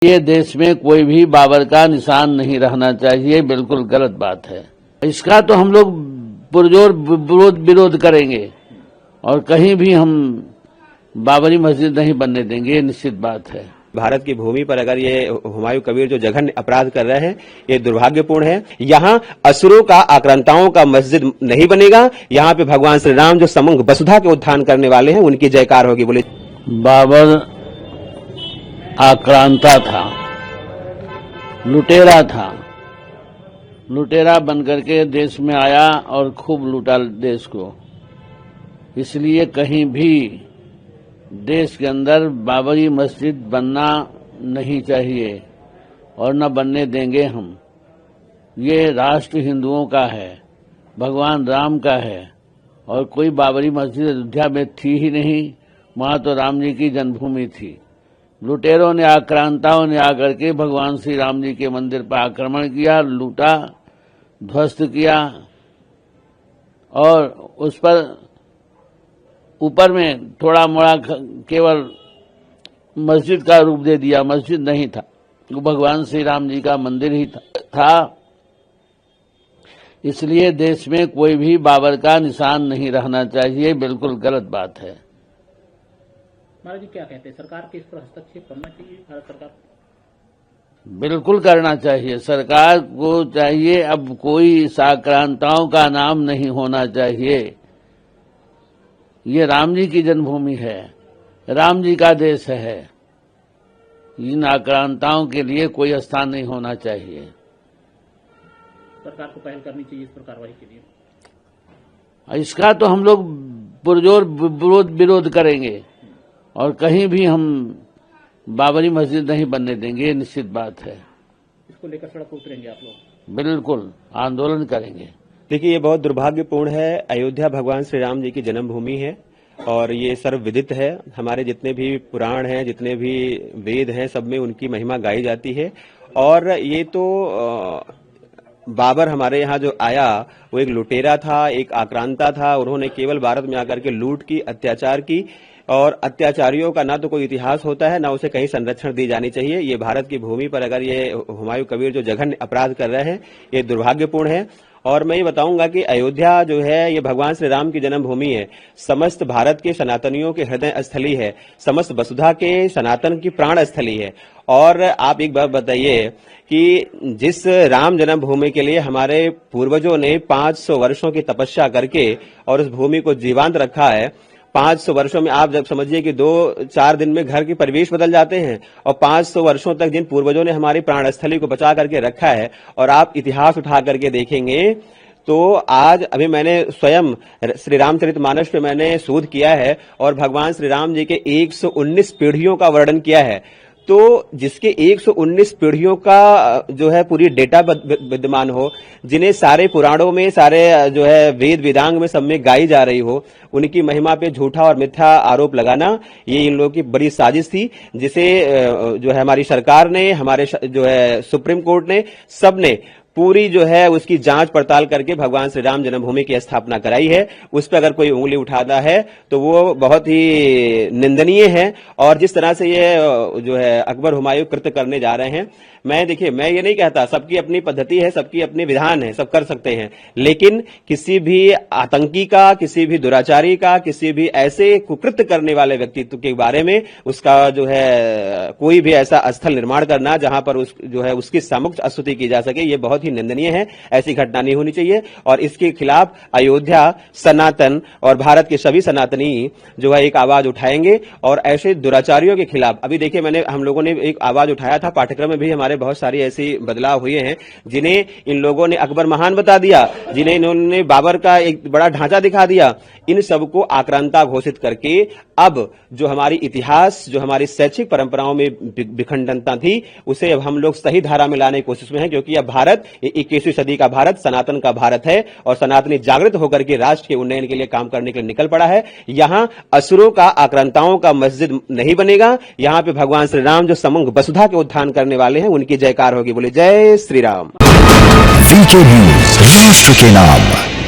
ये देश में कोई भी बाबर का निशान नहीं रहना चाहिए, बिल्कुल गलत बात है। इसका तो हम लोग पुरजोर विरोध करेंगे और कहीं भी हम बाबरी मस्जिद नहीं बनने देंगे, ये निश्चित बात है। भारत की भूमि पर अगर ये हुमायूं कबीर जो जघन्य अपराध कर रहे हैं, ये दुर्भाग्यपूर्ण है। यहाँ असुरों का, आक्रांताओं का मस्जिद नहीं बनेगा। यहाँ पे भगवान श्री राम जो समग्र वसुधा के उत्थान करने वाले हैं, उनकी जयकार होगी। बोले बाबर आक्रांता था, लुटेरा था, लुटेरा बनकर के देश में आया और खूब लूटा देश को। इसलिए कहीं भी देश के अंदर बाबरी मस्जिद बनना नहीं चाहिए और न बनने देंगे हम। ये राष्ट्र हिंदुओं का है, भगवान राम का है और कोई बाबरी मस्जिद अयोध्या में थी ही नहीं। वहां तो राम जी की जन्मभूमि थी। लुटेरों ने, आक्रांताओं ने आकर के भगवान श्री राम जी के मंदिर पर आक्रमण किया, लूटा, ध्वस्त किया और उस पर ऊपर में थोड़ा मोड़ा केवल मस्जिद का रूप दे दिया। मस्जिद नहीं था, वो भगवान श्री राम जी का मंदिर ही था। इसलिए देश में कोई भी बाबर का निशान नहीं रहना चाहिए, बिल्कुल गलत बात है। महाराज जी क्या कहते हैं, सरकार के इस पर हस्तक्षेप करना चाहिए? भारत सरकार बिल्कुल करना चाहिए। सरकार को चाहिए, अब कोई आक्रांताओं का नाम नहीं होना चाहिए। ये राम जी की जन्मभूमि है, राम जी का देश है। इन आक्रांताओं के लिए कोई स्थान नहीं होना चाहिए। सरकार को पहल करनी चाहिए इस पर कार्रवाई के लिए। इसका तो हम लोग पुरजोर विरोध करेंगे और कहीं भी हम बाबरी मस्जिद नहीं बनने देंगे, ये निश्चित बात है। इसको लेकर सड़क पर उतरेंगे आप लोग? बिल्कुल आंदोलन करेंगे। देखिए, ये बहुत दुर्भाग्यपूर्ण है। अयोध्या भगवान श्री राम जी की जन्मभूमि है और ये सर्वविदित है। हमारे जितने भी पुराण हैं, जितने भी वेद हैं, सब में उनकी महिमा गाई जाती है। और ये तो बाबर हमारे यहाँ जो आया, वो एक लुटेरा था, एक आक्रांता था। उन्होंने केवल भारत में आकर के लूट की, अत्याचार की और अत्याचारियों का ना तो कोई इतिहास होता है, ना उसे कहीं संरक्षण दी जानी चाहिए। ये भारत की भूमि पर अगर ये हुमायूं कबीर जो जघन्य अपराध कर रहे हैं, ये दुर्भाग्यपूर्ण है। और मैं ये बताऊंगा कि अयोध्या जो है, ये भगवान श्री राम की जन्मभूमि है, समस्त भारत के सनातनियों के हृदय स्थली है, समस्त वसुधा के सनातन की प्राण स्थली है। और आप एक बात बताइए कि जिस राम जन्मभूमि के लिए हमारे पूर्वजों ने 500 वर्षों की तपस्या करके और उस भूमि को जीवांत रखा है, 500 वर्षों में आप जब समझिए कि 2-4 दिन में घर की परिवेश बदल जाते हैं और 500 वर्षों तक जिन पूर्वजों ने हमारी प्राणस्थली को बचा करके रखा है, और आप इतिहास उठा करके देखेंगे तो आज अभी मैंने स्वयं श्री रामचरितमानस पे मैंने शोध किया है और भगवान श्री राम जी के 119 पीढ़ियों का वर्णन किया है। तो जिसके 119 पीढ़ियों का जो है पूरी डेटा विद्यमान हो, जिन्हें सारे पुराणों में, सारे जो है वेद वेदांग में सब में गाई जा रही हो, उनकी महिमा पे झूठा और मिथ्या आरोप लगाना, ये इन लोगों की बड़ी साजिश थी, जिसे जो है हमारी सरकार ने, हमारे जो है सुप्रीम कोर्ट ने, सब ने पूरी जो है उसकी जांच पड़ताल करके भगवान श्री राम जन्मभूमि की स्थापना कराई है। उस पर अगर कोई उंगली उठाता है तो वो बहुत ही निंदनीय है। और जिस तरह से ये जो है अकबर हुमायूं कृत्य करने जा रहे हैं, देखिए मैं ये नहीं कहता, सबकी अपनी पद्धति है, सबकी अपनी विधान है, सब कर सकते हैं, लेकिन किसी भी आतंकी का, किसी भी दुराचारी का, किसी भी ऐसे कुकृत्य करने वाले व्यक्तित्व के बारे में उसका जो है कोई भी ऐसा स्थल निर्माण करना जहां पर जो है उसकी सामुख्य स्तुति की जा सके, ये बहुत ही निंदनीय है। ऐसी घटना नहीं होनी चाहिए और इसके खिलाफ अयोध्या, सनातन और भारत के सभी सनातनी जो है एक आवाज उठाएंगे और ऐसे दुराचारियों के खिलाफ। अभी देखिए, हम लोगों ने एक आवाज उठाया था, पाठ्यक्रम में भी हमारे बहुत सारी ऐसी बदलाव हुए हैं, जिन्हें इन लोगों ने अकबर महान बता दिया, जिन्हें इन्होंने बाबर का एक बड़ा ढांचा दिखा दिया। इन सबको आक्रांता घोषित करके अब जो हमारी इतिहास, जो हमारी शैक्षिक परंपराओं में विखंडनता थी, उसे अब हम लोग सही धारा में लाने की कोशिश में हैं, क्योंकि अब भारत 21वीं सदी का भारत, सनातन का भारत है और सनातनी जागृत होकर के राष्ट्र के उन्नयन के लिए काम करने के लिए निकल पड़ा है। यहां असुरों का, आक्रांताओं का मस्जिद नहीं बनेगा। यहां पे भगवान श्री राम जो समग्र वसुधा के उत्थान करने वाले हैं, उनकी जयकार होगी। बोले जय श्री राम। वीके न्यूज, राष्ट्र के नाम।